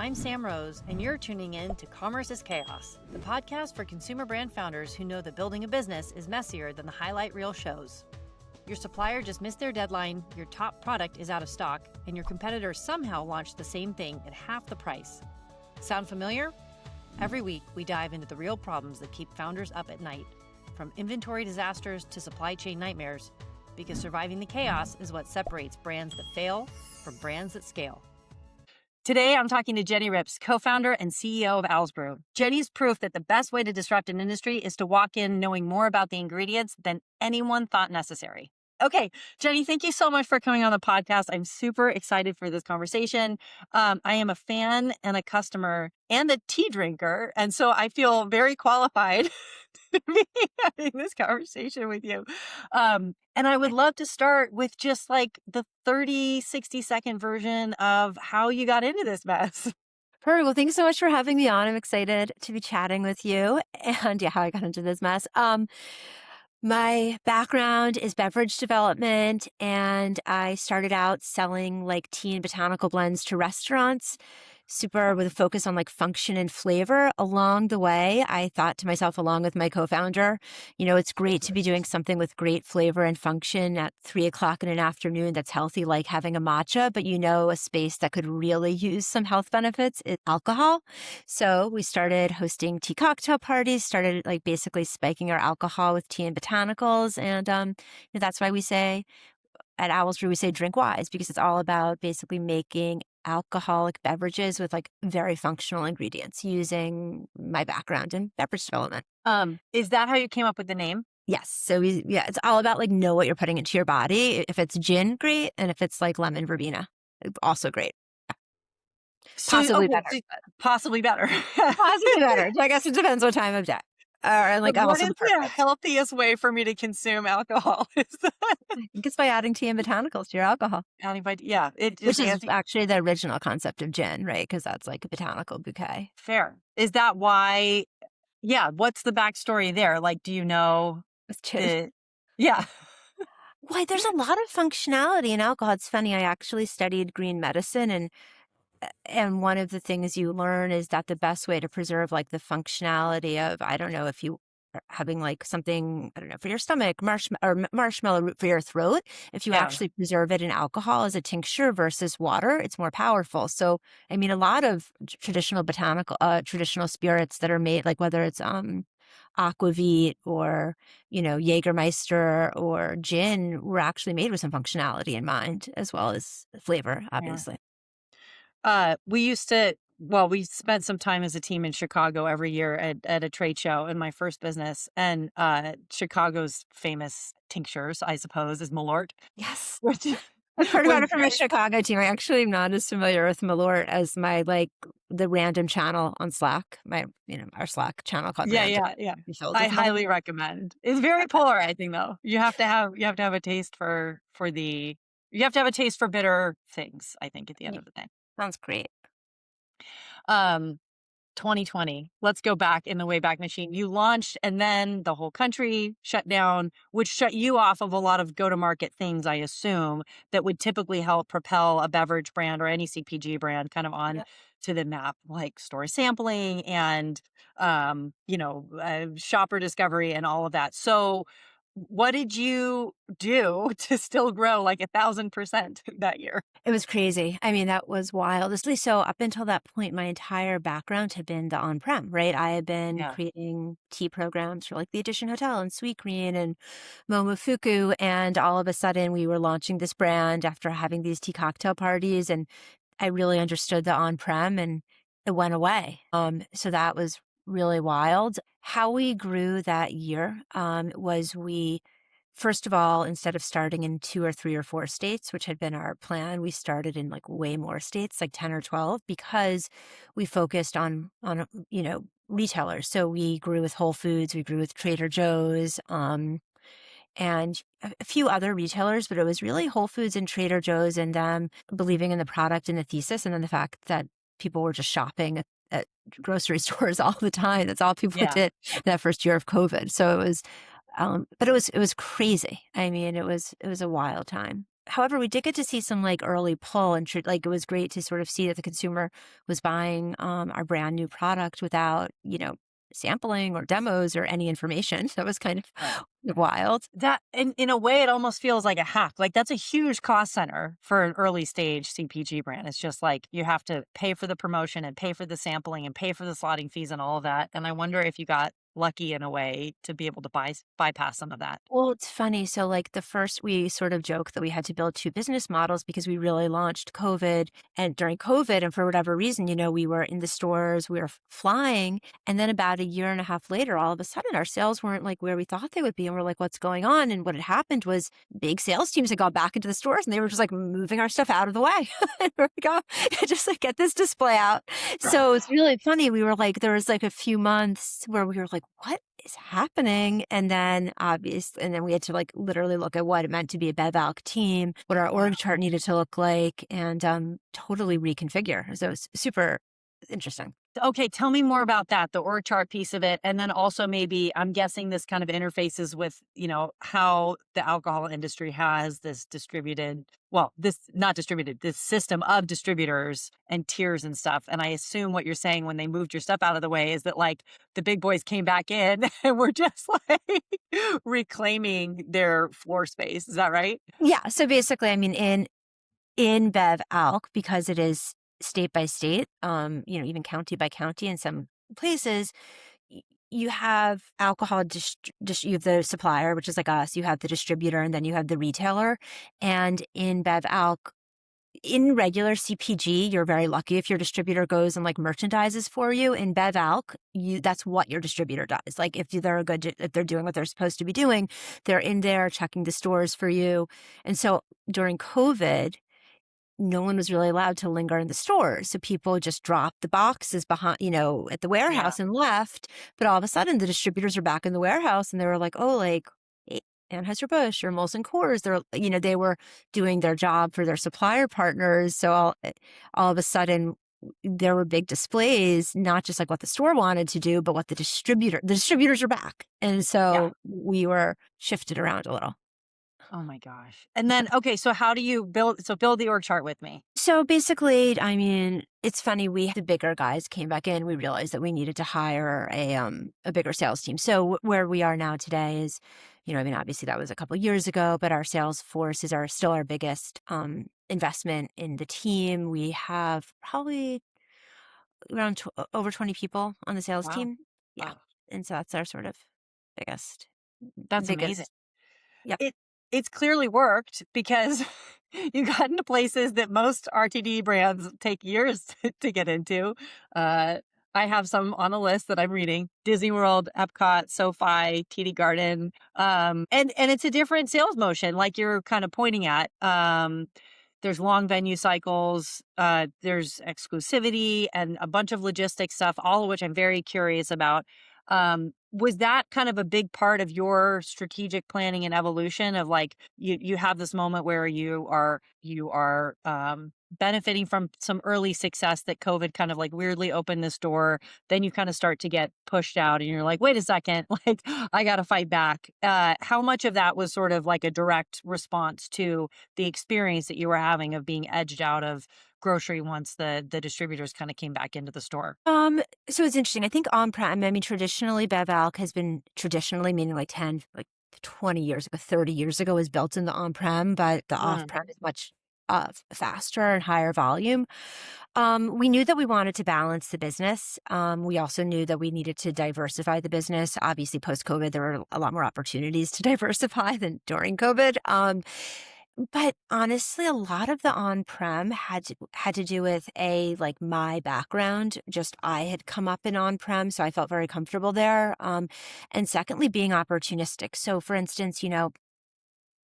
I'm Sam Rose, and you're tuning in to Commerce is Chaos, the podcast for consumer brand founders who know that building a business is messier than the highlight reel shows. Your supplier just missed their deadline, your top product is out of stock, and your competitor somehow launched the same thing at half the price. Sound familiar? Every week, we dive into the real problems that keep founders up at night, from inventory disasters to supply chain nightmares, because surviving the chaos is what separates brands that fail from brands that scale. Today, I'm talking to Jennie Ripps, co-founder and CEO of Brew. Jennie's proof that the best way to disrupt an industry is to walk in knowing more about the ingredients than anyone thought necessary. Okay, Jennie, thank you so much for coming on the podcast. I'm super excited for this conversation. I am a fan and a customer and a tea drinker, and so I feel very qualified to be having this conversation with you. And I would love to start with just like the 30, 60-second version of how you got into this mess. Perfect. Well, thanks so much for having me on. I'm excited to be chatting with you and how I got into this mess. My background is beverage development, and I started out selling like tea and botanical blends to restaurants, super with a focus on like function and flavor. Along the way, I thought to myself, along with my co-founder, it's great to be doing something with great flavor and function at 3:00 in an afternoon that's healthy, like having a matcha, but a space that could really use some health benefits is alcohol. So we started hosting tea cocktail parties, started like basically spiking our alcohol with tea and botanicals. And that's why we say at Brew, we say drink wise, because it's all about basically making alcoholic beverages with like very functional ingredients using my background in beverage development. Is that how you came up with the name? Yes. So it's all about like know what you're putting into your body. If it's gin, great. And if it's like lemon verbena, also great. Possibly better. Possibly better. Possibly better. I guess it depends what time of day. What is the healthiest way for me to consume alcohol? I think it's by adding tea and botanicals to your alcohol. Which is actually the original concept of gin, right? Because that's like a botanical bouquet. Fair. Is that why? Yeah. What's the backstory there? Like, do you know? Yeah. Why? There's a lot of functionality in alcohol. It's funny. I actually studied green medicine, and one of the things you learn is that the best way to preserve like the functionality of, I don't know, if you are having like something, I don't know, for your stomach, marshmallow root for your throat, if you actually preserve it in alcohol as a tincture versus water, it's more powerful. So, I mean, a lot of traditional traditional spirits that are made, like whether it's aquavit or, Jägermeister or gin, were actually made with some functionality in mind, as well as flavor, obviously. We spent some time as a team in Chicago every year at a trade show in my first business. And Chicago's famous tinctures, I suppose, is Malort. Yes. I've heard about it from my Chicago team. I actually am not as familiar with Malort as my, the random channel on Slack, our Slack channel called Random. Yeah. I highly recommend. It's very polarizing though. You have to have a taste you have to have a taste for bitter things, I think, at the end of the day. Sounds great. 2020. Let's go back in the Wayback Machine. You launched, and then the whole country shut down, which shut you off of a lot of go-to-market things, I assume, that would typically help propel a beverage brand or any CPG brand kind of on to the map, like store sampling and shopper discovery and all of that. So what did you do to still grow like 1,000% that year? It was crazy. I mean, that was wild. So up until that point, my entire background had been the on-prem, right? I had been creating tea programs for like the Edition Hotel and Sweet Green and Momofuku. And all of a sudden we were launching this brand after having these tea cocktail parties. And I really understood the on-prem and it went away. So that was really wild. How we grew that year was first of all, instead of starting in 2 or 3 or 4 states, which had been our plan, we started in like way more states, like 10 or 12, because we focused on retailers. So we grew with Whole Foods, we grew with Trader Joe's, and a few other retailers, but it was really Whole Foods and Trader Joe's and them believing in the product and the thesis, and then the fact that people were just shopping at grocery stores all the time. That's all people did that first year of COVID. So it was, but it was crazy. I mean, it was a wild time. However, we did get to see some like early pull and like it was great to sort of see that the consumer was buying our brand new product without, sampling or demos or any information. That was kind Right. of wild. That in a way, it almost feels like a hack. Like that's a huge cost center for an early stage CPG brand. It's just like you have to pay for the promotion and pay for the sampling and pay for the slotting fees and all of that. And I wonder if you got lucky in a way to be able to bypass some of that. Well, it's funny. So, like the first, we sort of joke that we had to build two business models because we really launched COVID. And during COVID, and for whatever reason, we were in the stores, we were flying. And then about a year and a half later, all of a sudden, our sales weren't like where we thought they would be. And we're like, what's going on? And what had happened was big sales teams had gone back into the stores and they were just like moving our stuff out of the way. And we're like, oh, just like get this display out. So it's really funny. We were like, there was like a few months where we were like, what is happening? And then and then we had to like literally look at what it meant to be a BevAlc team, what our org chart needed to look like, and totally reconfigure. So it was super interesting. Okay, tell me more about that, the org chart piece of it. And then also maybe I'm guessing this kind of interfaces with, how the alcohol industry has this distributed, well, this not distributed, this system of distributors and tiers and stuff. And I assume what you're saying when they moved your stuff out of the way is that like the big boys came back in and were just like reclaiming their floor space. Is that right? Yeah. So basically, I mean, in BevAlc, because it is state by state, even county by county in some places, you have alcohol, you have the supplier, which is like us, you have the distributor, and then you have the retailer. And in BevAlc, in regular CPG, you're very lucky if your distributor goes and like merchandises for you. In BevAlc, that's what your distributor does. Like if they're doing what they're supposed to be doing, they're in there checking the stores for you. And so during COVID, no one was really allowed to linger in the stores. So people just dropped the boxes behind, at the Yeah. warehouse and left. But all of a sudden the distributors are back in the warehouse and they were like, oh, like Anheuser-Busch or Molson Coors, they were doing their job for their supplier partners. So all of a sudden there were big displays, not just like what the store wanted to do, but what the distributors are back. And Yeah. so we were shifted around a little. Oh my gosh. And then, okay, so how do you build the org chart with me? So basically, I mean, it's funny. The bigger guys came back in. We realized that we needed to hire a bigger sales team. So where we are now today is, obviously that was a couple of years ago, but our sales force is still our biggest investment in the team. We have probably around over 20 people on the sales Wow. team. Yeah, Wow. and so that's our sort of biggest, That's amazing. biggest. Yep. It's clearly worked because you got into places that most RTD brands take years to get into. Uh, I have some on a list that I'm reading: Disney World, Epcot, SoFi, TD Garden, and it's a different sales motion, like you're kind of pointing at. There's long venue cycles, there's exclusivity, and a bunch of logistics stuff, all of which I'm very curious about. Was that kind of a big part of your strategic planning and evolution of like you have this moment where you are benefiting from some early success that COVID kind of like weirdly opened this door. Then you kind of start to get pushed out and you're like, wait a second, like I got to fight back. How much of that was sort of like a direct response to the experience that you were having of being edged out of grocery once the distributors kind of came back into the store? So it's interesting. I think on-prem, I mean, traditionally, BevAlc has been traditionally, meaning like 10, like 20 years ago, 30 years ago, was built in the on-prem, but the Mm, off-prem is much faster and higher volume. We knew that we wanted to balance the business. We also knew that we needed to diversify the business. Obviously, post-COVID, there were a lot more opportunities to diversify than during COVID. But honestly, a lot of the on-prem had to do with like my background. Just I had come up in on-prem, so I felt very comfortable there. And secondly, being opportunistic. So for instance,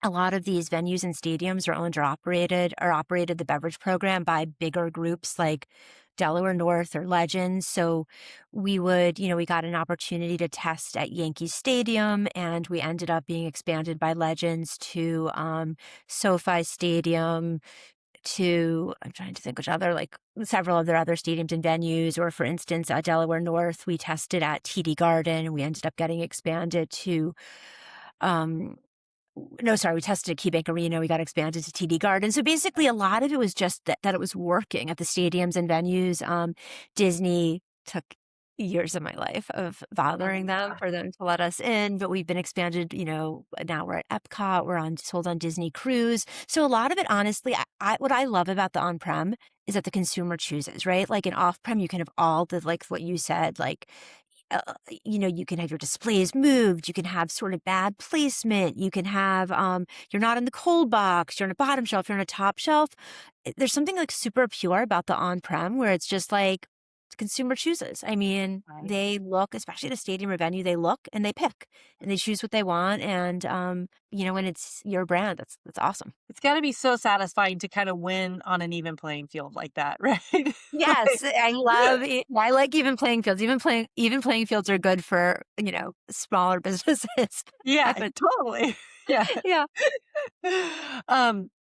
a lot of these venues and stadiums are owned or operated the beverage program by bigger groups like Delaware North or Legends. So we got an opportunity to test at Yankee Stadium and we ended up being expanded by Legends to SoFi Stadium I'm trying to think which other, like several of their other stadiums and venues. Or for instance, at Delaware North, we tested at TD Garden and we ended up getting expanded to um, no, sorry, we tested at Key Bank Arena, we got expanded to TD Garden. So basically a lot of it was just that it was working at the stadiums and venues. Disney took years of my life of bothering them Yeah. for them to let us in, but we've been expanded, now we're at Epcot, sold on Disney Cruise. So a lot of it, honestly, what I love about the on-prem is that the consumer chooses, right? Like in off-prem, you can have all the, like what you said, like you can have your displays moved, you can have sort of bad placement, you can have, you're not in the cold box, you're on a bottom shelf, you're on a top shelf. There's something like super pure about the on-prem where it's just like the consumer chooses. I mean, Right. they look, especially at a stadium or venue, they look and they pick and they choose what they want. And, when it's your brand, that's awesome. It's got to be so satisfying to kind of win on an even playing field like that, right? Like, Yes, I love it. I like even playing fields. Even playing fields are good for, smaller businesses. yeah, totally. Yeah. Yeah.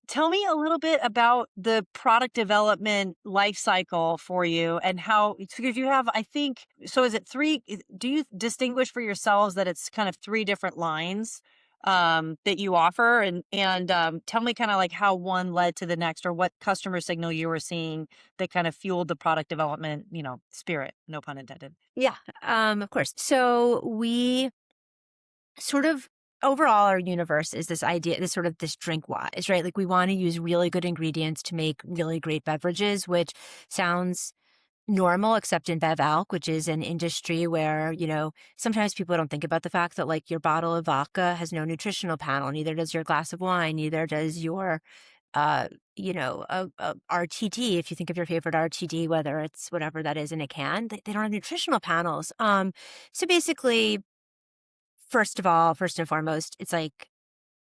Tell me a little bit about the product development life cycle for you and how, because you have, I think, so is it three? Do you distinguish for yourselves that it's kind of three different lines that you offer? And tell me kind of like how one led to the next or what customer signal you were seeing that kind of fueled the product development, spirit, no pun intended. Yeah, of course. So we sort of overall our universe is this idea, this drink wise, right? Like we want to use really good ingredients to make really great beverages, which sounds normal except in bev alc, which is an industry where, sometimes people don't think about the fact that like your bottle of vodka has no nutritional panel, neither does your glass of wine, neither does your a RTD. If you think of your favorite RTD, whether it's whatever that is in a can, they don't have nutritional panels. So basically, first and foremost, it's like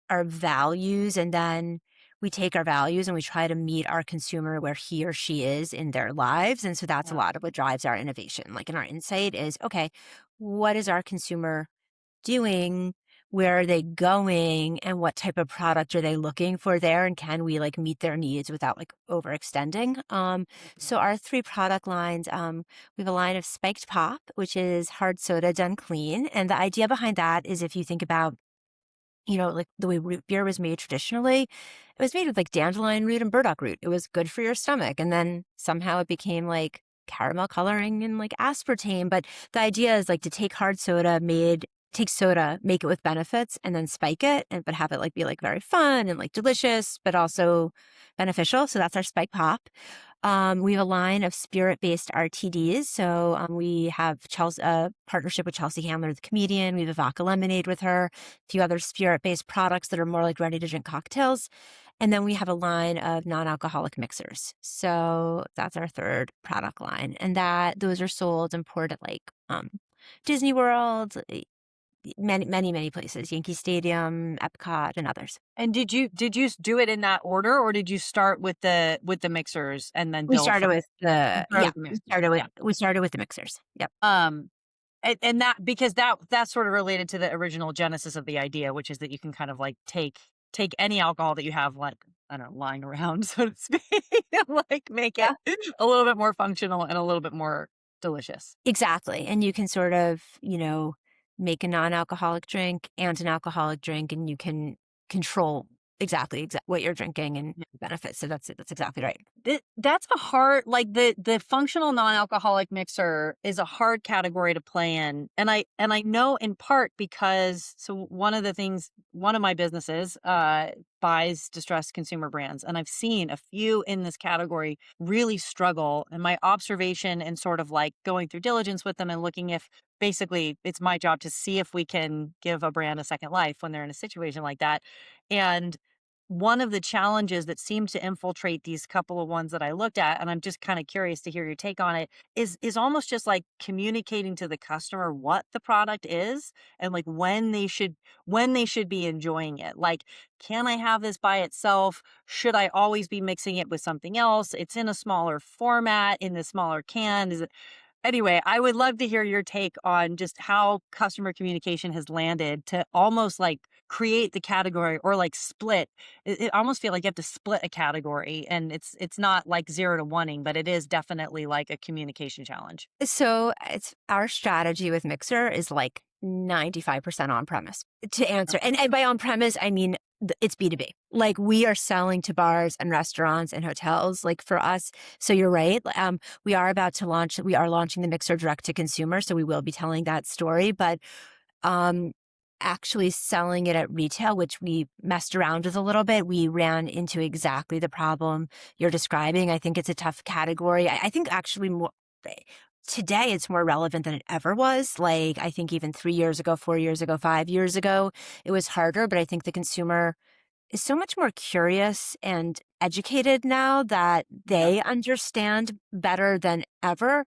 our values, and then we take our values and we try to meet our consumer where he or she is in their lives. And so that's a Yeah. lot of what drives our innovation. Like, in our insight is, okay, what is our consumer doing? Where are they going? And what type of product are they looking for there? And can we like meet their needs without like overextending? So our three product lines, we have a line of spiked pop, which is hard soda done clean. And the idea behind that is, if you think about, like the way root beer was made traditionally, it was made with like dandelion root and burdock root. It was good for your stomach. And then somehow it became like caramel coloring and like aspartame. But the idea is like to take soda, make it with benefits, and then spike it, but have it like be like very fun and like delicious, but also beneficial. So that's our spike pop. We have a line of spirit-based RTDs. So we have Chelsea, partnership with Chelsea Handler, the comedian. We have a vodka lemonade with her, a few other spirit-based products that are more like ready-to-drink cocktails. And then we have a line of non-alcoholic mixers. So that's our third product line. And those are sold and poured at like Disney World, many, many, many places, Yankee Stadium, Epcot, and others. And did you do it in that order, or did you start with the mixers and then We build started from with the start Yeah, with the mixers? Yeah. we started with the mixers. Yep. And that, because that's sort of related to the original genesis of the idea, which is that you can kind of like take any alcohol that you have, like, I don't know, lying around, so to speak, and like make it Yeah. a little bit more functional and a little bit more delicious. Exactly. And you can sort of, make a non-alcoholic drink and an alcoholic drink, and you can control exactly what you're drinking and the benefits. So that's exactly right. That's a hard, like the functional non-alcoholic mixer is a hard category to play in. And I know in part because, so one of my businesses buys distressed consumer brands, and I've seen a few in this category really struggle. And my observation and sort of like going through diligence with them and looking, if basically it's my job to see if we can give a brand a second life when they're in a situation like that. And one of the challenges that seemed to infiltrate these couple of ones that I looked at, and I'm just kind of curious to hear your take on it, is almost just like communicating to the customer what the product is and like when they should be enjoying it. Like, can I have this by itself? Should I always be mixing it with something else? It's in a smaller format, in the smaller can. Is it Anyway, I would love to hear your take on just how customer communication has landed to almost like create the category or like split. It almost feel like you have to split a category, and it's not like 0 to 1ing, but it is definitely like a communication challenge. So it's our strategy with Mixer is like 95% on premise to answer. And by on premise, I mean, it's B2B. Like we are selling to bars and restaurants and hotels, like for us. So you're right. We are launching the mixer direct to consumer. So we will be telling that story, but, actually selling it at retail, which we messed around with a little bit, we ran into exactly the problem you're describing. I think it's a tough category. I think actually more today it's more relevant than it ever was. Like I think even 3 years ago, 4 years ago, 5 years ago, it was harder, but I think the consumer is so much more curious and educated now that they understand better than ever.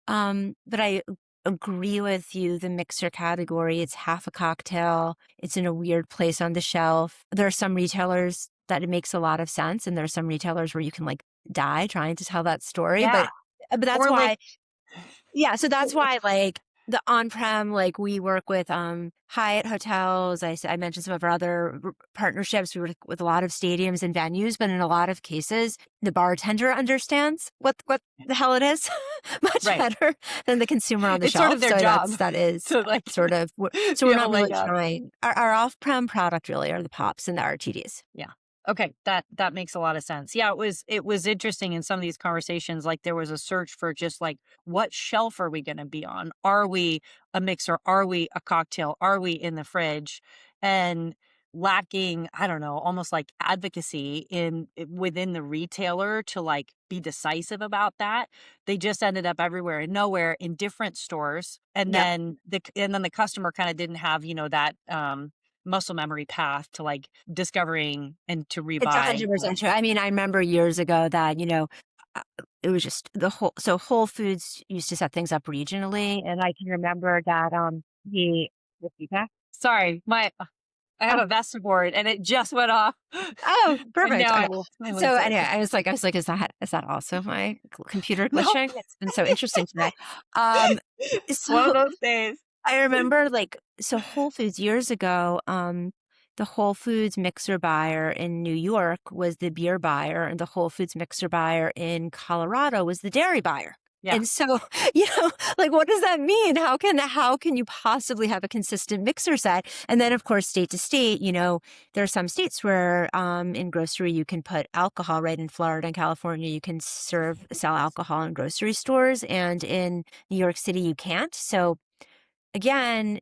But I agree with you. The mixer category, it's half a cocktail. It's in a weird place on the shelf. There are some retailers that it makes a lot of sense, and there are some retailers where you can like die trying to tell that story. Yeah. But that's Or why, like, yeah. So that's why, like the on-prem, like we work with Hyatt hotels. I mentioned some of our other partnerships. We work with a lot of stadiums and venues, but in a lot of cases, the bartender understands what the hell it is much right. better than the consumer on the It's shelf. sort of their So job that is to like sort of, so be we're able not to really leg up. trying. Our off-prem product really are the pops and the RTDs. Yeah. Okay, that makes a lot of sense. Yeah, it was interesting in some of these conversations. Like there was a search for just like what shelf are we going to be on? Are we a mixer? Are we a cocktail? Are we in the fridge? And lacking, I don't know, almost like advocacy within the retailer to like be decisive about that. They just ended up everywhere and nowhere in different stores, and Yeah. then the customer kind of didn't have that muscle memory path to like discovering and to It's rebuy. 100% true. I mean, I remember years ago that, uh, it was just Whole Foods used to set things up regionally. And I can remember that, the feedback. Sorry, I have Oh, a Vesta board and it just went off. oh, And perfect. now Okay. I will So silence it. anyway, I was like, is that also my computer No, glitching? It's been so interesting today. Um, it's one of so those days. I remember Whole Foods years ago, the Whole Foods mixer buyer in New York was the beer buyer, and the Whole Foods mixer buyer in Colorado was the dairy buyer. Yeah. And so, like, what does that mean? How can you possibly have a consistent mixer set? And then, of course, state to state, there are some states where, in grocery, you can put alcohol, right? In Florida and California, you can sell alcohol in grocery stores, and in New York City, you can't. So again,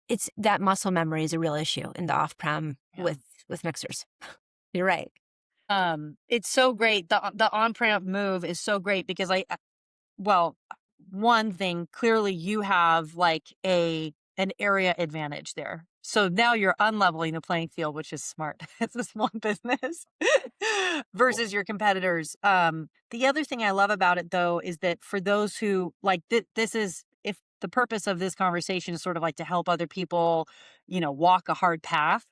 it's that muscle memory is a real issue in the off-prem Yeah. with mixers. You're right. It's so great. The on-prem move is so great because well, one thing, clearly you have like an area advantage there. So now you're unleveling the playing field, which is smart. It's a small business versus your competitors. The other thing I love about it though is that for those who like this is if the purpose of this conversation is sort of like to help other people, walk a hard path,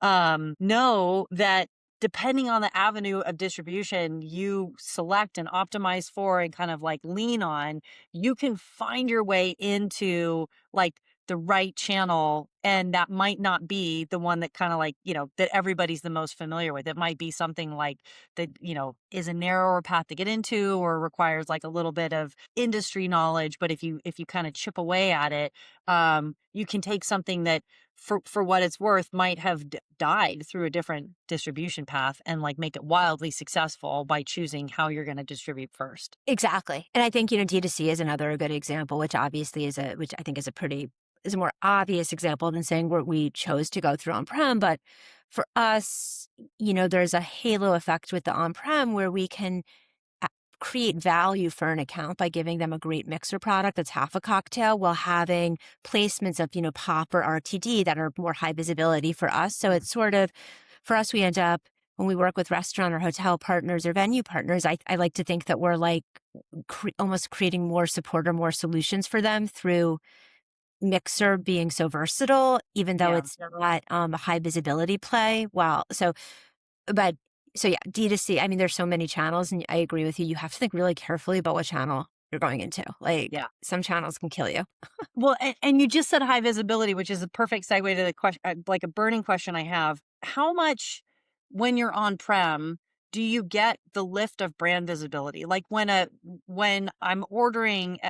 know that depending on the avenue of distribution you select and optimize for and kind of like lean on, you can find your way into like the right channel. And that might not be the one that kind of like, that everybody's the most familiar with. It might be something like that, is a narrower path to get into or requires like a little bit of industry knowledge. But if you kind of chip away at it, you can take something that for what it's worth might have died through a different distribution path and like make it wildly successful by choosing how you're going to distribute first. Exactly. And I think, D2C is another good example, which obviously which I think is a more obvious example than saying we chose to go through on-prem. But for us, there's a halo effect with the on-prem where we can create value for an account by giving them a great mixer product that's half a cocktail while having placements of, pop or RTD that are more high visibility for us. So it's sort of, for us, we end up, when we work with restaurant or hotel partners or venue partners, I like to think that we're like almost creating more support or more solutions for them through mixer being so versatile, even though Yeah. it's not a high visibility play. So yeah, D2C, I mean, there's so many channels, and I agree with you. You have to think really carefully about what channel you're going into. Like, Yeah. some channels can kill you. Well, and you just said high visibility, which is a perfect segue to the question, like a burning question I have. How much, when you're on prem, do you get the lift of brand visibility? Like when I'm ordering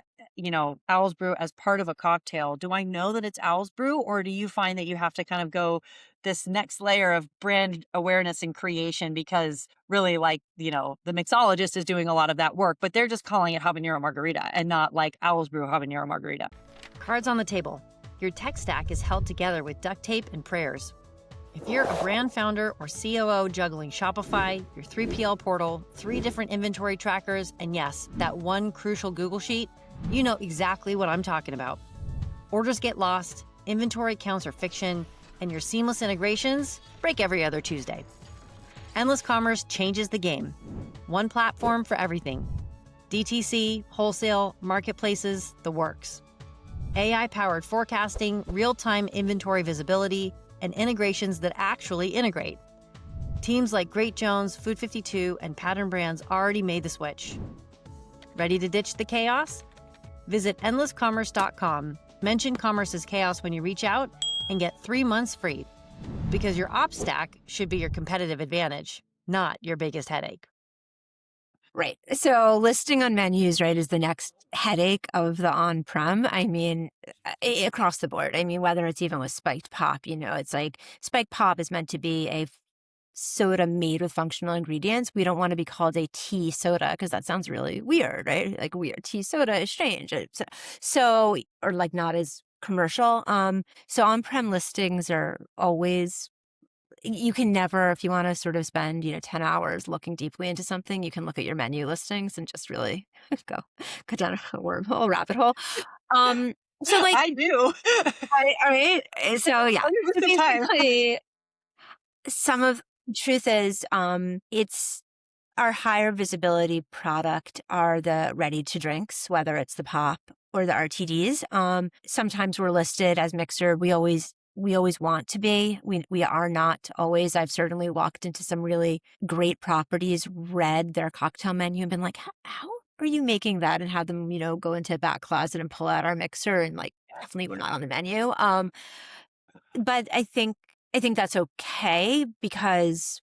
Owl's Brew as part of a cocktail, do I know that it's Owl's Brew, or do you find that you have to kind of go this next layer of brand awareness and creation because really the mixologist is doing a lot of that work, but they're just calling it habanero margarita and not like Owl's Brew habanero margarita? Cards on the table. Your tech stack is held together with duct tape and prayers. If you're a brand founder or COO juggling Shopify, your 3PL portal, 3 different inventory trackers, and yes, that one crucial Google Sheet, you know exactly what I'm talking about. Orders get lost, inventory counts are fiction, and your seamless integrations break every other Tuesday. Endless Commerce changes the game. One platform for everything. DTC, wholesale, marketplaces, the works. AI-powered forecasting, real-time inventory visibility, and integrations that actually integrate. Teams like Great Jones, Food 52, and Pattern Brands already made the switch. Ready to ditch the chaos? Visit endlesscommerce.com, mention Commerce is Chaos when you reach out, and get 3 months free. Because your ops stack should be your competitive advantage, not your biggest headache. Right. So listing on menus, right, is the next headache of the on-prem. I mean, across the board. I mean, whether it's even with spiked pop, it's like spiked pop is meant to be a soda made with functional ingredients. We don't want to be called a tea soda because that sounds really weird, right? Like weird tea soda is strange. So or like not as commercial. So on-prem listings are always, you can never, if you want to sort of spend, 10 hours looking deeply into something, you can look at your menu listings and just really go down a wormhole, rabbit hole. So like I do. all right. So yeah. 100% So of the time. basically, truth is, it's our higher visibility product are the ready to drinks, whether it's the pop or the RTDs. Sometimes we're listed as mixer. We always want to be. We are not always. I've certainly walked into some really great properties, read their cocktail menu and been like, how are you making that? And had them, go into a back closet and pull out our mixer and like, definitely we're not on the menu. But I think that's okay because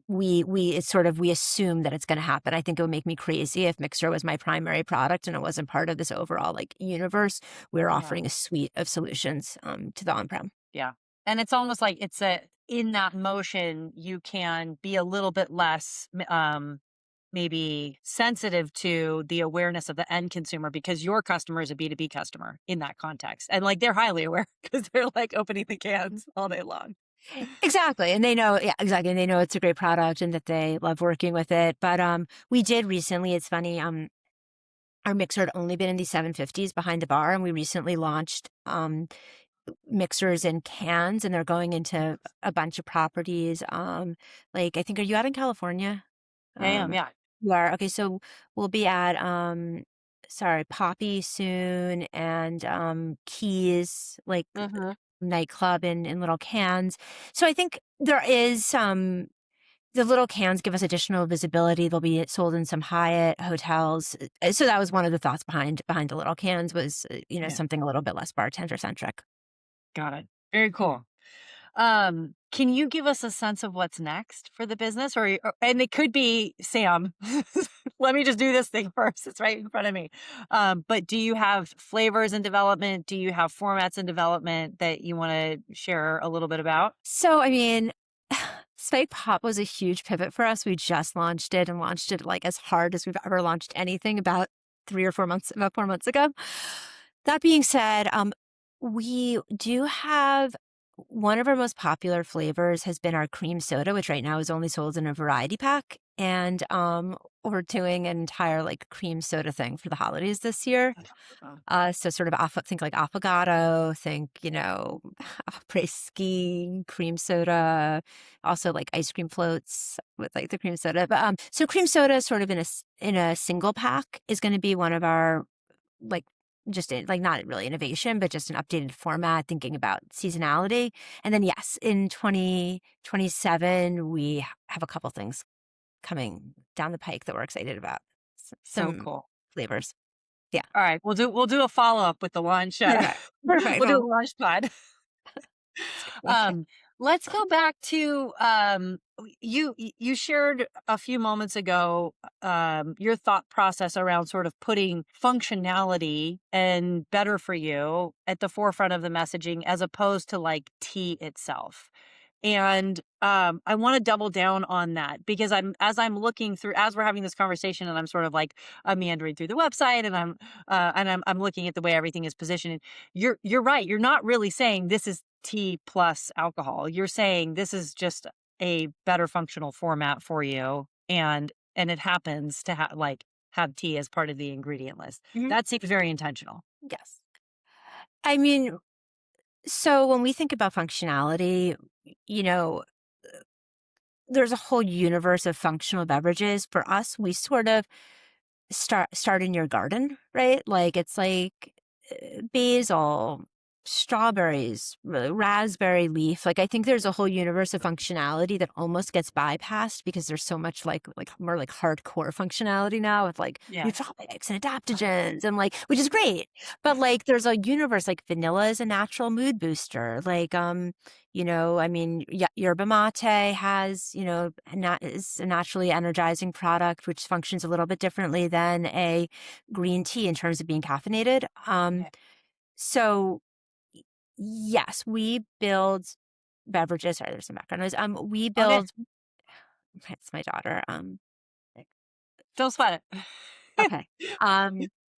we assume that it's going to happen. I think it would make me crazy if mixer was my primary product and it wasn't part of this overall like universe. We're offering a suite of solutions to the on-prem. Yeah. And it's almost like in that motion, you can be a little bit less maybe sensitive to the awareness of the end consumer because your customer is a B2B customer in that context. And like they're highly aware because they're like opening the cans all day long. Exactly. And they know, exactly. And they know it's a great product and that they love working with it. But we did recently, it's funny, our mixer had only been in the 750s behind the bar. And we recently launched mixers in cans and they're going into a bunch of properties. Like, I think, are you out in California? I am, yeah. You are. Okay. So we'll be at, Poppy soon and Keys, like nightclub in little cans. So I think there is the little cans give us additional visibility. They'll be sold in some Hyatt hotels. So that was one of the thoughts behind the little cans was, something a little bit less bartender centric. Got it. Very cool. Can you give us a sense of what's next for the business and it could be Sam, let me just do this thing first. It's right in front of me. But do you have flavors in development? Do you have formats in development that you want to share a little bit about? So, I mean, Spike Pop was a huge pivot for us. We just launched it like as hard as we've ever launched anything about 4 months ago. That being said, we do have one of our most popular flavors has been our cream soda, which right now is only sold in a variety pack. And we're doing an entire like cream soda thing for the holidays this year. So sort of think like affogato, think, après ski, cream soda, also like ice cream floats with like the cream soda. But so cream soda sort of in a single pack is going to be one of our like just like not really innovation, but just an updated format, thinking about seasonality. And then, yes, in 2027, we have a couple things coming down the pike that we're excited about. So cool flavors. Yeah. All right. We'll do a follow-up with the launch. Perfect. We'll do a launch pod. Let's go back to you shared a few moments ago your thought process around sort of putting functionality and better for you at the forefront of the messaging as opposed to like tea itself. And I want to double down on that because as we're having this conversation and I'm sort of like I'm meandering through the website and I'm looking at the way everything is positioned. You're right. You're not really saying this is tea plus alcohol. You're saying this is just a better functional format for you, and it happens to have tea as part of the ingredient list. Mhm. That seems very intentional. Yes. I mean, so when we think about functionality, you know, there's a whole universe of functional beverages. For us, we sort of start in your garden, right? Like it's like basil, strawberries, raspberry leaf. Like I think there's a whole universe of functionality that almost gets bypassed because there's so much like more like hardcore functionality now with like Yeah. nootropics and adaptogens and like, which is great. But like there's a universe like vanilla is a natural mood booster. Like I mean, yerba mate has, is a naturally energizing product, which functions a little bit differently than a green tea in terms of being caffeinated. Okay. So yes, we build beverages. Sorry, there's some background noise. We Okay. build. It's my daughter. Don't sweat it. Okay.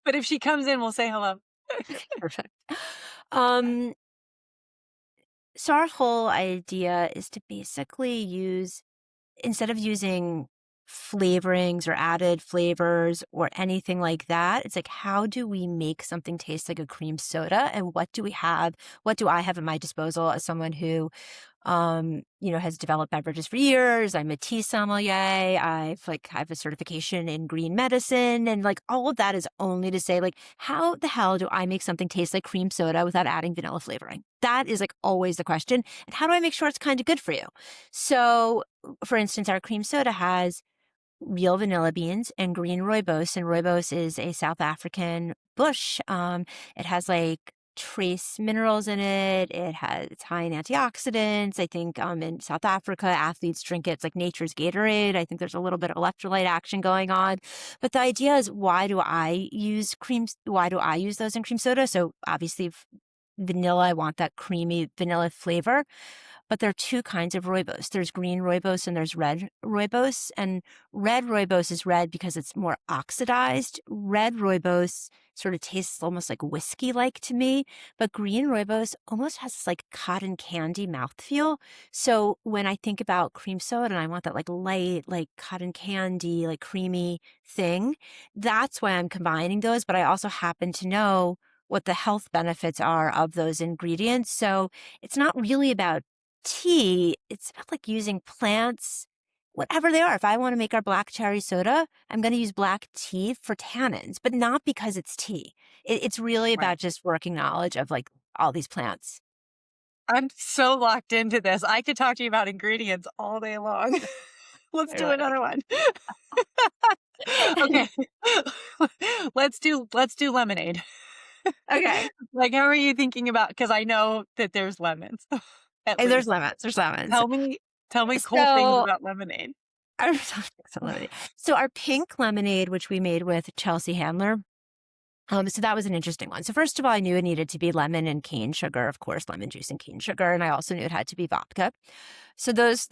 But if she comes in, we'll say hello. Perfect. Um, so our whole idea is to basically instead of using flavorings or added flavors or anything like that, it's like, how do we make something taste like a cream soda? And what do we have? What do I have at my disposal as someone who, has developed beverages for years? I'm a tea sommelier. I have a certification in green medicine. And like all of that is only to say, like, how the hell do I make something taste like cream soda without adding vanilla flavoring? That is like always the question. And how do I make sure it's kind of good for you? So for instance, our cream soda has real vanilla beans and green rooibos, and rooibos is a South African bush. It has like trace minerals in it. It's high in antioxidants. I think in South Africa, athletes drink it. It's like nature's Gatorade. I think there's a little bit of electrolyte action going on. But the idea is, why do I use those in cream soda? So obviously vanilla, I want that creamy vanilla flavor. But there are two kinds of rooibos. There's green rooibos and there's red rooibos. And red rooibos is red because it's more oxidized. Red rooibos sort of tastes almost like whiskey-like to me. But green rooibos almost has this like cotton candy mouthfeel. So when I think about cream soda and I want that like light, like cotton candy, like creamy thing, that's why I'm combining those. But I also happen to know what the health benefits are of those ingredients. So it's not really about tea, it's about like using plants, whatever they are. If I want to make our black cherry soda, I'm going to use black tea for tannins, but not because it's tea. It's really Right. about just working knowledge of like all these plants. I'm so locked into this. I could talk to you about ingredients all day long. Let's do another one. Okay. Let's do lemonade. Okay. Like, how are you thinking about, because I know that there's lemons. At And there's least. lemons. There's lemons. Tell me cool things So about lemonade. so our pink lemonade, which we made with Chelsea Handler. So that was an interesting one. So first of all, I knew it needed to be lemon and cane sugar, of course, lemon juice and cane sugar, and I also knew it had to be vodka. So those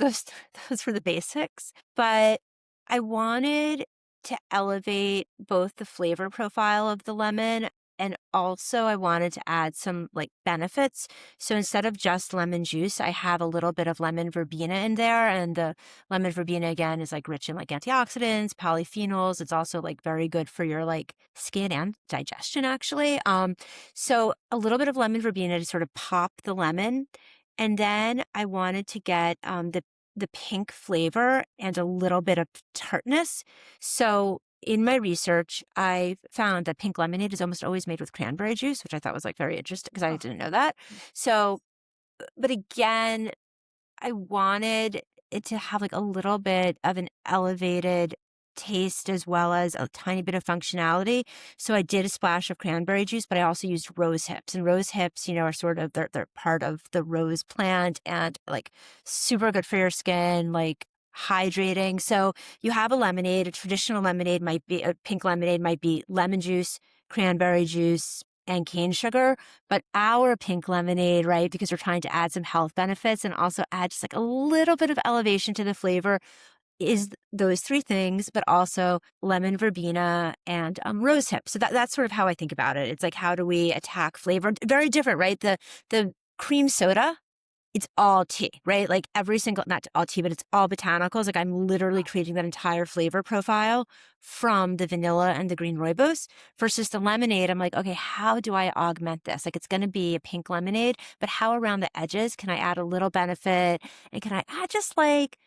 were the basics. But I wanted to elevate both the flavor profile of the lemon, and also I wanted to add some like benefits. So instead of just lemon juice, I have a little bit of lemon verbena in there, and the lemon verbena again is like rich in like antioxidants, polyphenols. It's also like very good for your like skin and digestion actually. So a little bit of lemon verbena to sort of pop the lemon. And then I wanted to get the pink flavor and a little bit of tartness. So in my research, I found that pink lemonade is almost always made with cranberry juice, which I thought was like very interesting because I didn't know that. So, but again, I wanted it to have like a little bit of an elevated taste as well as a tiny bit of functionality. So I did a splash of cranberry juice, but I also used rose hips. And rose hips, are sort of they're part of the rose plant and like super good for your skin. Like hydrating. So you have a lemonade, a traditional lemonade might be, a pink lemonade might be lemon juice, cranberry juice, and cane sugar. But our pink lemonade, right, because we're trying to add some health benefits and also add just like a little bit of elevation to the flavor, is those three things, but also lemon verbena and rose hip. So that's sort of how I think about it. It's like, how do we attack flavor? Very different, right? The cream soda, it's all tea, right? Like every single, not all tea, but it's all botanicals. Like I'm literally creating that entire flavor profile from the vanilla and the green rooibos versus the lemonade. I'm like, okay, how do I augment this? Like it's going to be a pink lemonade, but how around the edges can I add a little benefit? And can I add just like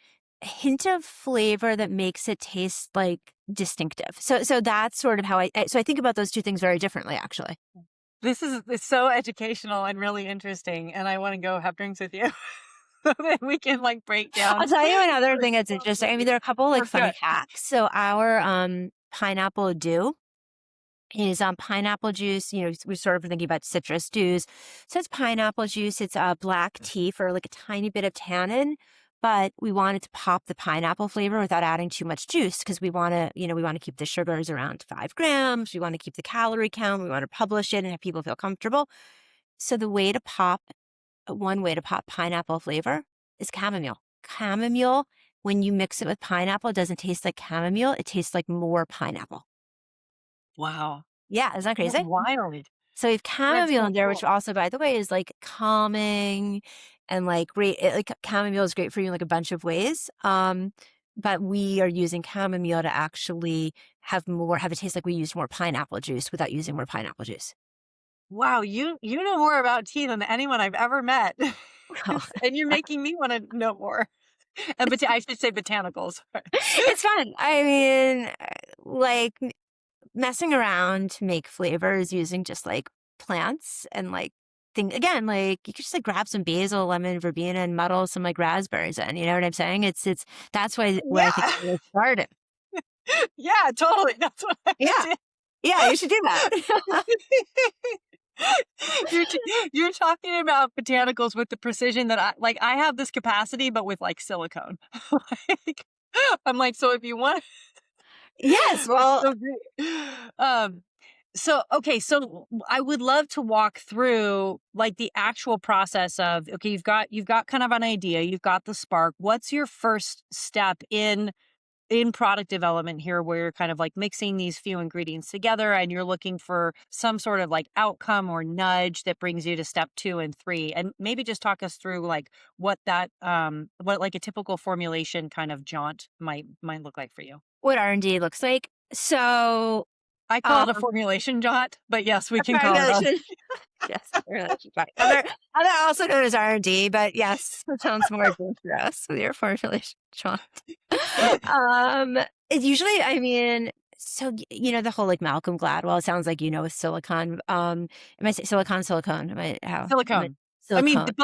a hint of flavor that makes it taste like distinctive? So that's sort of how so I think about those two things very differently, actually. This is it's so educational and really interesting, and I want to go have drinks with you so that we can like break down. I'll tell you another thing that's interesting. I mean, there are a couple like We're funny good. hacks. So our pineapple dew is pineapple juice. You know, we're sort of thinking about citrus dews. So it's pineapple juice. It's black tea for like a tiny bit of tannin, but we wanted to pop the pineapple flavor without adding too much juice because we want to, we want to keep the sugars around 5 grams. We want to keep the calorie count. We want to publish it and have people feel comfortable. So one way to pop pineapple flavor is chamomile. Chamomile, when you mix it with pineapple, it doesn't taste like chamomile. It tastes like more pineapple. Wow. Yeah, isn't that That's crazy? wild. So we have That's chamomile so in there, cool. which also, by the way, is like calming and like great. Like chamomile is great for you in like a bunch of ways. But we are using chamomile to actually have it taste like we used more pineapple juice without using more pineapple juice. Wow, you know more about tea than anyone I've ever met. Well, And you're making me want to know more. And I should say botanicals. it's fun. I mean, like messing around to make flavors using just like plants and like again, like you could just like grab some basil, lemon, verbena, and muddle some like raspberries in. You know what I'm saying? It's that's where I think Yeah. it really started. Yeah, totally. That's what I Yeah, did. yeah, you should do that. You're talking about botanicals with the precision that I have this capacity, but with like silicone. Like, I'm like, so if you want, Yes, well, so great. Okay, so I would love to walk through like the actual process of, okay, you've got kind of an idea, you've got the spark. What's your first step in product development here, where you're kind of like mixing these few ingredients together and you're looking for some sort of like outcome or nudge that brings you to step 2 and 3? And maybe just talk us through like what like a typical formulation kind of jaunt might look like for you. what R&D looks like. So, I call it a formulation jaunt, but yes, we can call it formulation. Yes, formulation. Right. Other also known as R&D, but yes, it sounds more dangerous with your formulation. It's usually, I mean, so the whole like Malcolm Gladwell. It sounds like with silicon. Am I say silicone? Am I silicone. I mean, silicone?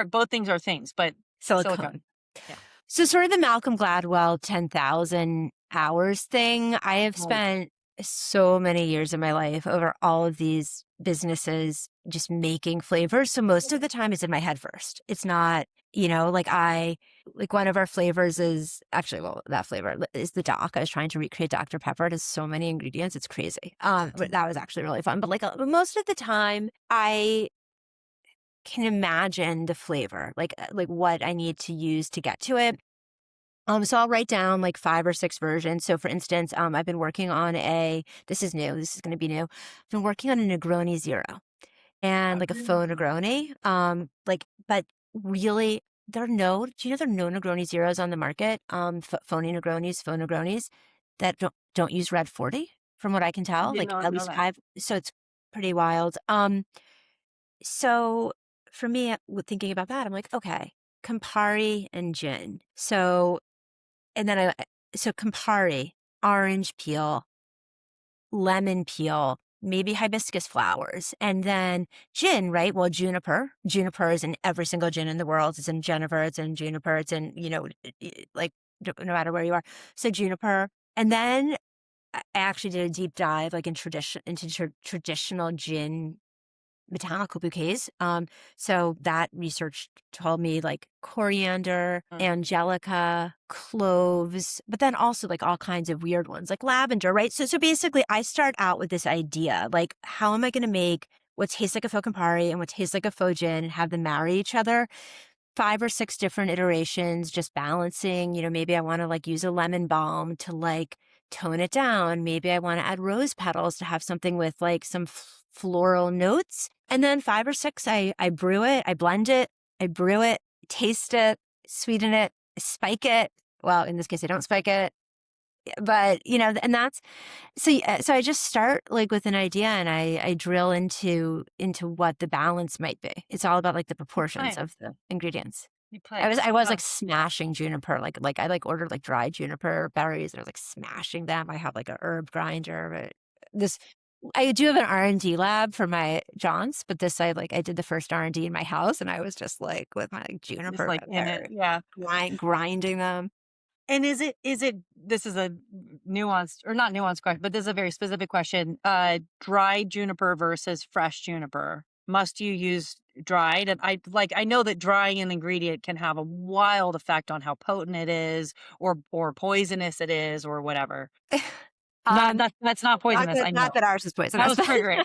both things are things, but silicone. Silicone. Yeah. So sort of the Malcolm Gladwell 10,000 hours thing. I have Right. spent so many years of my life over all of these businesses just making flavors. So most of the time it's in my head first. It's not, like one of our flavors is actually, well, that flavor is the Doc. I was trying to recreate Dr. Pepper. It has so many ingredients. It's crazy. But that was actually really fun. But like most of the time I can imagine the flavor, like what I need to use to get to it. So I'll write down like 5 or 6 versions. So for instance, I've been working on this is new. This is going to be new. I've been working on a Negroni Zero and like a faux Negroni. But really do you know there are no Negroni Zeros on the market? Phony Negronis, faux Negronis that don't use red 40 from what I can I tell, did like not at know least that. 5. So it's pretty wild. So for me, with thinking about that, I'm like, okay, Campari and gin. And then so Campari, orange peel, lemon peel, maybe hibiscus flowers, and then gin, right? Well, juniper. Juniper is in every single gin in the world. It's in Jennifer, it's in juniper, it's in, like no matter where you are. So juniper. And then I actually did a deep dive like into traditional gin botanical bouquets. So that research told me like coriander, angelica, cloves, but then also like all kinds of weird ones like lavender, right? So basically I start out with this idea, like how am I going to make what tastes like a faux Campari and what tastes like a faux gin and have them marry each other? 5 or 6 different iterations, just balancing, maybe I want to like use a lemon balm to like tone it down. Maybe I want to add rose petals to have something with like some floral notes. And then 5 or 6, I brew it, I blend it, I brew it, taste it, sweeten it, spike it. Well, in this case, I don't spike it, but and that's so. So I just start like with an idea, and I drill into what the balance might be. It's all about like the proportions of the ingredients. I was like smashing juniper, like I like ordered like dried juniper berries. I was like smashing them. I have like a herb grinder. But I do have an R&D lab for my Johns, but I did the first R&D in my house, and I was just like with my like, juniper, like in it, grinding them. And is it this is a nuanced or not nuanced question, but this is a very specific question. Dried juniper versus fresh juniper. Must you use dried? And I know that drying an ingredient can have a wild effect on how potent it is or poisonous it is or whatever. That's not poisonous. I know. Not that ours is poisonous. That was triggering.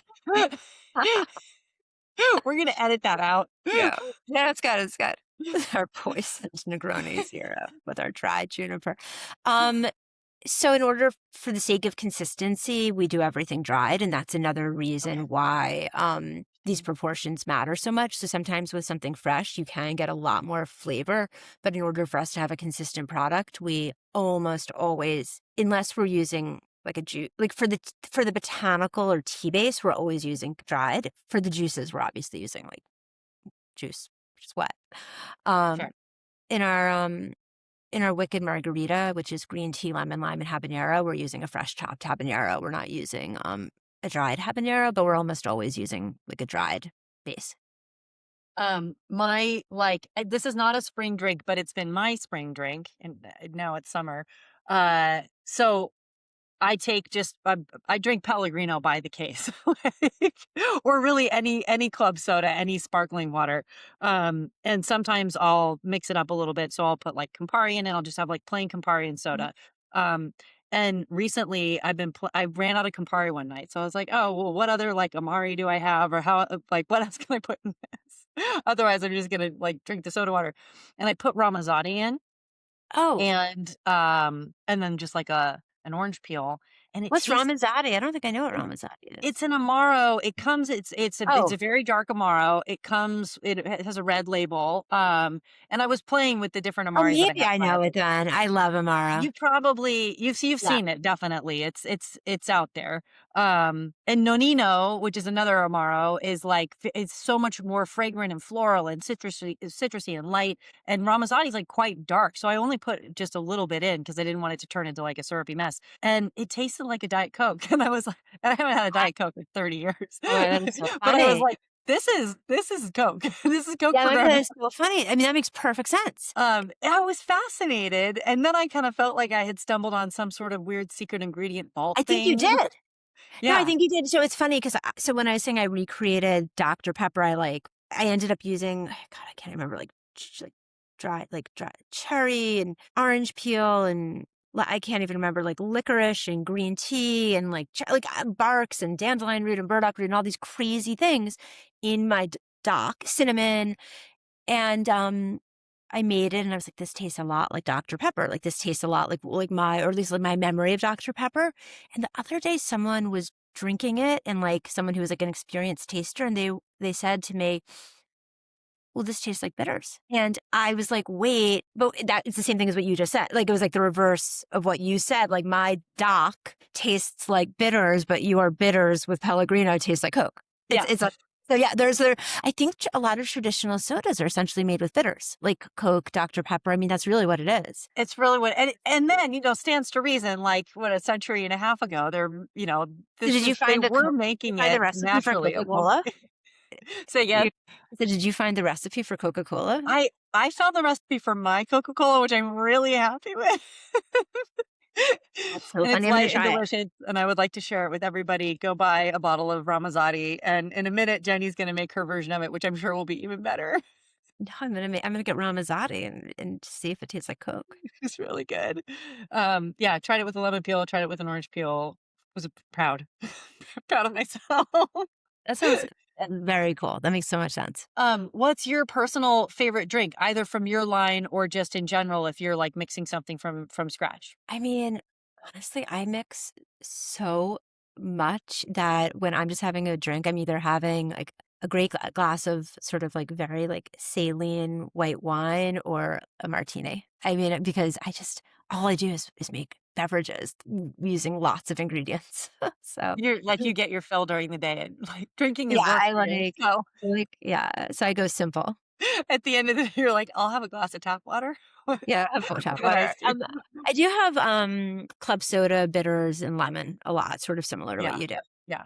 We're gonna edit that out. Yeah, it's good. Our poisoned Negroni zero with our dried juniper. So in order for the sake of consistency, we do everything dried, and that's another reason why these proportions matter so much. So sometimes with something fresh, you can get a lot more flavor, but in order for us to have a consistent product, we almost always, unless we're using like a juice, like for the botanical or tea base, we're always using dried. For the juices, we're obviously using like juice, which is wet. Sure. In our Wicked Margarita, which is green tea, lemon, lime, and habanero, we're using a fresh chopped habanero. We're not using a dried habanero, but we're almost always using like a dried base. This is not a spring drink, but it's been my spring drink, and now it's summer. So I drink Pellegrino by the case, or really any club soda, any sparkling water. And sometimes I'll mix it up a little bit. So I'll put like Campari in it. I'll just have like plain Campari and soda. And recently I ran out of Campari one night. So I was like, oh, well, what other like Amari do I have? Or what else can I put in this? Otherwise I'm just going to like drink the soda water. And I put Ramazzotti in. Oh. And then just like an orange peel. And what's Ramazzotti? I don't think I know what Ramazzotti is. It's an Amaro. It's a very dark Amaro. It has a red label. And I was playing with the different Amaris. Maybe I know it then. I love Amaro. You've seen it, definitely. It's out there. And Nonino, which is another Amaro, it's so much more fragrant and floral and citrusy and light. And Ramazzotti is like quite dark. So I only put just a little bit in because I didn't want it to turn into like a syrupy mess. And it tasted like a Diet Coke. And I was like, I haven't had a Diet Coke in 30 years. So but I was like, this is Coke. This is Coke. Yeah, that's so funny. I mean, that makes perfect sense. I was fascinated. And then I kind of felt like I had stumbled on some sort of weird secret ingredient vault thing. I think you did. Yeah. No, I think you did. So it's funny because when I was saying I recreated Dr. Pepper, I ended up using, God, I can't remember, dry cherry and orange peel, and I can't even remember, like licorice and green tea and barks and dandelion root and burdock root and all these crazy things in my dock, cinnamon. And I made it and I was like, this tastes a lot like Dr. Pepper. Like this tastes a lot like my, or at least like my memory of Dr. Pepper. And the other day someone was drinking it, and like someone who was like an experienced taster, and they said to me, well, this tastes like bitters. And I was like, wait, but it's the same thing as what you just said. Like, it was like the reverse of what you said. Like, my dock tastes like bitters, but your bitters with Pellegrino taste like Coke. I think a lot of traditional sodas are essentially made with bitters, like Coke, Dr. Pepper. I mean, that's really what it is. It's really what, and then, stands to reason, like a century and a half ago, Did you find the recipe for Coca-Cola? So yeah. So did you find the recipe for Coca-Cola? I found the recipe for my Coca-Cola, which I'm really happy with. That's so And it's funny. I'm gonna light and try it. delicious, and I would like to share it with everybody. Go buy a bottle of Ramazzotti, and in a minute, Jenny's gonna make her version of it, which I'm sure will be even better. No, I'm gonna get Ramazzotti and see if it tastes like Coke. It's really good. Yeah, tried it with a lemon peel, tried it with an orange peel. Was proud. Proud of myself. That sounds very cool. That makes so much sense. What's your personal favorite drink, either from your line or just in general, if you're like mixing something from scratch? I mean, honestly, I mix so much that when I'm just having a drink, I'm either having like a great glass of sort of like very like saline white wine or a martini. I mean, because all I do is make beverages using lots of ingredients. So You're like you get your fill during the day, and like drinking yeah, is work I for you. So yeah, so I go simple. at the end of the day, you're like, I'll have a glass of tap water Yeah, I have full tap with water. iced tea. I do have club soda, bitters, and lemon a lot, sort of similar to what Yeah, you do. yeah.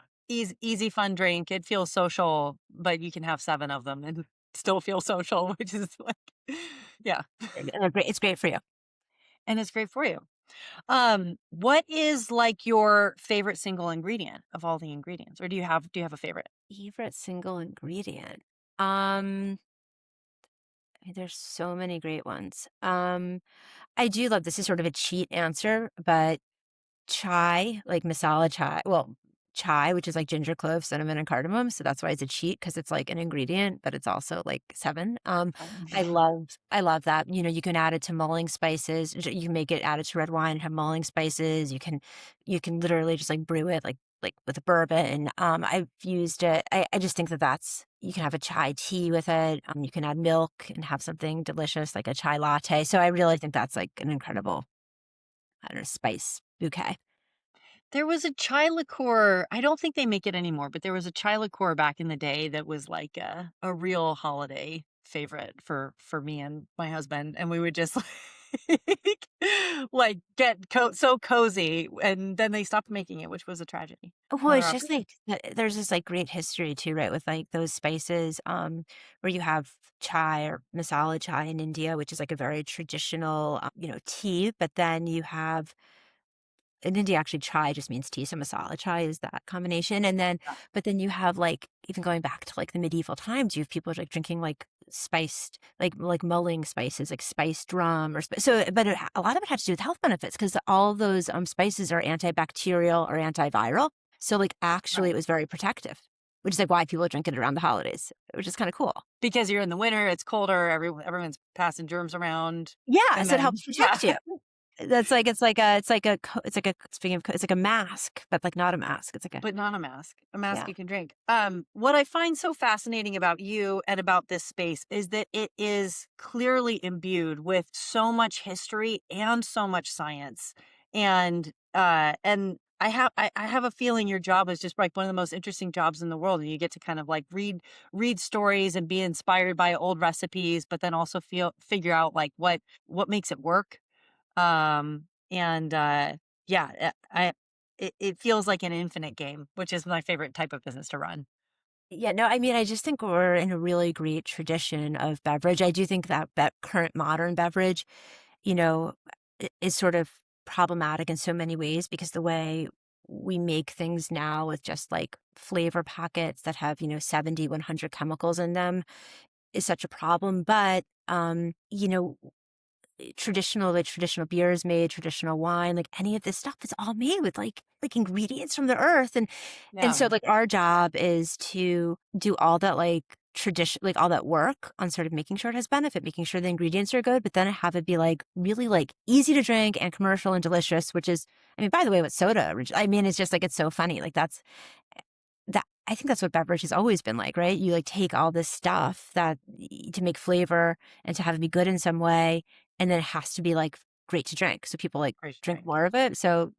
Easy, fun drink. It feels social, but you can have 7 of them and still feel social, which is like, yeah, And they're great. It's great for you. and it's great for you. What is like your favorite single ingredient of all the ingredients, or do you have a favorite? Favorite single ingredient? Um, I mean, there's so many great ones. I do love this is sort of a cheat answer, but chai, like masala chai, well, chai, which is like ginger, clove, cinnamon, and cardamom. So that's why it's a cheat because it's like an ingredient, but it's also like 7. I love that. You know, you can add it to mulling spices. You can make it add it to red wine and have mulling spices. You can literally just like brew it like with a bourbon. I've used it. I just think that that's you can have a chai tea with it. You can add milk and have something delicious like a chai latte. So I really think that's like an incredible, I don't know, spice bouquet. There was a chai liqueur. I don't think they make it anymore, but there was a chai liqueur back in the day that was like a real holiday favorite for me and my husband, and we would just like get so cozy, and then they stopped making it, which was a tragedy. Well, Another it's just opportunity. like there's this like great history too, right? With like those spices, where you have chai or masala chai in India, which is like a very traditional, tea. But then you have in India, actually, chai just means tea, so masala chai is that combination. But then you have like even going back to like the medieval times, you have people like drinking like spiced, like mulling spices, like spiced rum But a lot of it had to do with health benefits because all those spices are antibacterial or antiviral. So like actually, Right. it was very protective, which is like why people drink it around the holidays, which is kind of cool. Because you're in the winter, it's colder, everyone's passing germs around, Yeah, and so it then helps yeah. protect you. Speaking of it's like a mask, but like not a mask. It's like a But not a mask. A mask yeah. you can drink. What I find so fascinating about you and about this space is that it is clearly imbued with so much history and so much science. And I have a feeling your job is just like one of the most interesting jobs in the world. And you get to kind of like read stories and be inspired by old recipes, but then also figure out like what makes it work. And yeah, it feels like an infinite game, which is my favorite type of business to run. Yeah, no, I mean, I just think we're in a really great tradition of beverage. I do think that current modern beverage, you know, is sort of problematic in so many ways because the way we make things now with just like flavor packets that have, 70, 100 chemicals in them is such a problem. But, traditional beers made, traditional wine, like any of this stuff is all made with like ingredients from the earth. And Yeah, so like our job is to do all that like tradition like all that work on sort of making sure it has benefit, making sure the ingredients are good, but then have it be like really like easy to drink and commercial and delicious, which is I mean, by the way, what I mean, it's just like it's so funny. Like that I think that's what beverage has always been like, right? You like take all this stuff to make flavor and to have it be good in some way, and then it has to be like great to drink. So people like great drink drink. more of it. So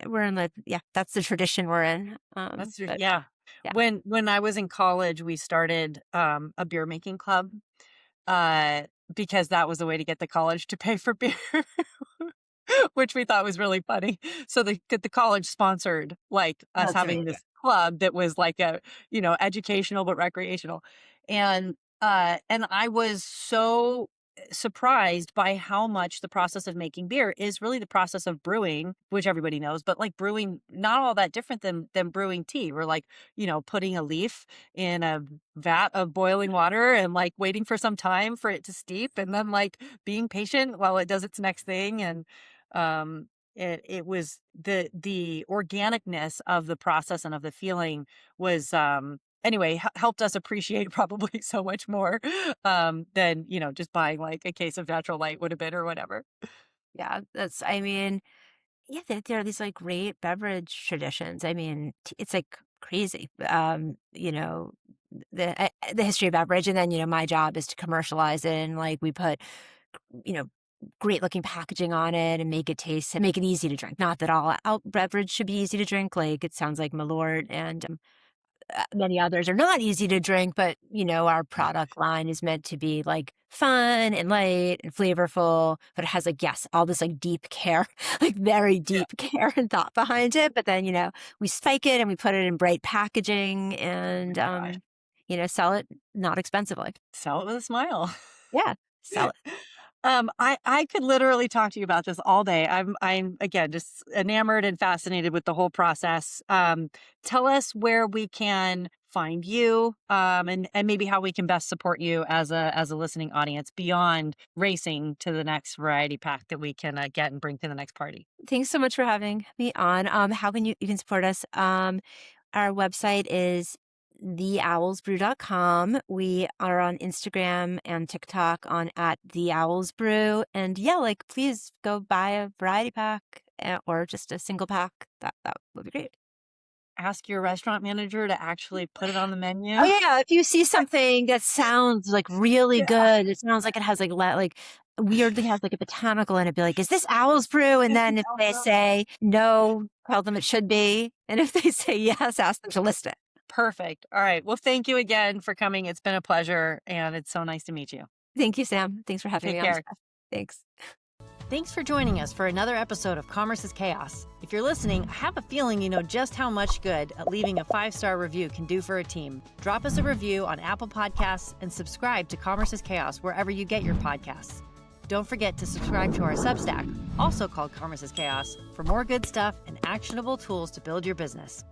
we're in yeah, that's the tradition we're in. But Yeah. yeah. When I was in college, we started a beer making club uh because that was a way to get the college to pay for beer. Which we thought was really funny. So the college sponsored like us That's having amazing. this club that was like a, educational but recreational. And I was so surprised by how much the process of making beer is really the process of brewing, which everybody knows, but like brewing, not all that different than brewing tea. We're like, putting a leaf in a vat of boiling water and like waiting for some time for it to steep, and then like being patient while it does its next thing. And it was the organicness of the process and of the feeling was anyway, helped us appreciate probably so much more than, just buying like a case of Natural Light would have been or whatever. Yeah, I mean, yeah, there are these like great beverage traditions. I mean, it's like crazy. The history of beverage, and then my job is to commercialize it, and like we put you know great looking packaging on it and make it taste and make it easy to drink. Not that all out beverage should be easy to drink. Like it sounds like Malort and many others are not easy to drink, but our product line is meant to be like fun and light and flavorful, but it has like, yes, all this like deep care, like very Yeah. deep care and thought behind it. But then, we spike it and we put it in bright packaging and, Oh my gosh. Sell it not expensively. Sell it with a smile. Yeah. Sell it. I could literally talk to you about this all day. I'm again just enamored and fascinated with the whole process. Tell us where we can find you, and maybe how we can best support you as a listening audience beyond racing to the next variety pack that we can get and bring to the next party. Thanks so much for having me on. How can you can support us? Our website is theowlsbrew.com. We are on Instagram and TikTok on @theowlsbrew. And yeah, like please go buy a variety pack or just a single pack. That would be great. Ask your restaurant manager to actually put it on the menu. Oh yeah, if you see something that sounds like really Yeah. good, it sounds like it has like weirdly has like a botanical in it, be like, is this Owl's Brew? And then if they say no, tell them it should be. And if they say yes, ask them to list it. Perfect. All right. Well, thank you again for coming. It's been a pleasure, and it's so nice to meet you. Thank you, Sam. Thanks for having Take me on. care. Thanks. Thanks for joining us for another episode of Commerce is Chaos. If you're listening, I have a feeling you know just how much good leaving a 5-star review can do for a team. Drop us a review on Apple Podcasts and subscribe to Commerce is Chaos wherever you get your podcasts. Don't forget to subscribe to our Substack, also called Commerce is Chaos, for more good stuff and actionable tools to build your business.